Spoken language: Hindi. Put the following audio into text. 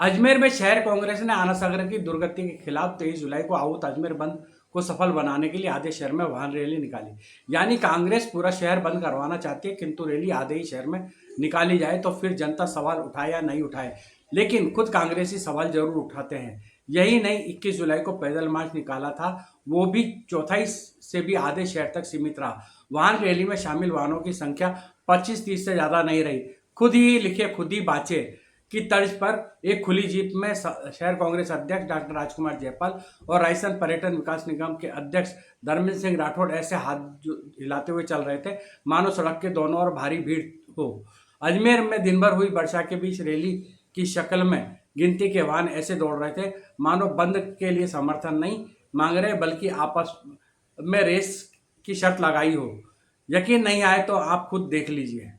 अजमेर में शहर कांग्रेस ने आना सागर की दुर्गति के खिलाफ 23 जुलाई को आहूत अजमेर बंद को सफल बनाने के लिए आधे शहर में वाहन रैली निकाली। यानी कांग्रेस पूरा शहर बंद करवाना चाहती है, किंतु रैली आधे ही शहर में निकाली जाए तो फिर जनता सवाल उठाए या नहीं उठाए, लेकिन खुद कांग्रेसी सवाल जरूर उठाते हैं। यही नहीं, 21 जुलाई को पैदल मार्च निकाला था, वो भी चौथाई से भी आधे शहर तक सीमित रहा। वाहन रैली में शामिल वाहनों की संख्या 25-30 से ज्यादा नहीं रही। खुद ही लिखे खुद ही बाँचे की तर्ज पर एक खुली जीप में शहर कांग्रेस अध्यक्ष डॉक्टर राजकुमार जयपाल और रायसन पर्यटन विकास निगम के अध्यक्ष धर्मेंद्र सिंह राठौड़ ऐसे हाथ हिलाते हुए चल रहे थे मानो सड़क के दोनों ओर भारी भीड़ हो। अजमेर में दिन भर हुई वर्षा के बीच रैली की शक्ल में गिनती के वाहन ऐसे दौड़ रहे थे मानो बंद के लिए समर्थन नहीं मांग रहे, बल्कि आपस में रेस की शर्त लगाई हो। यकीन नहीं आए तो आप खुद देख लीजिए।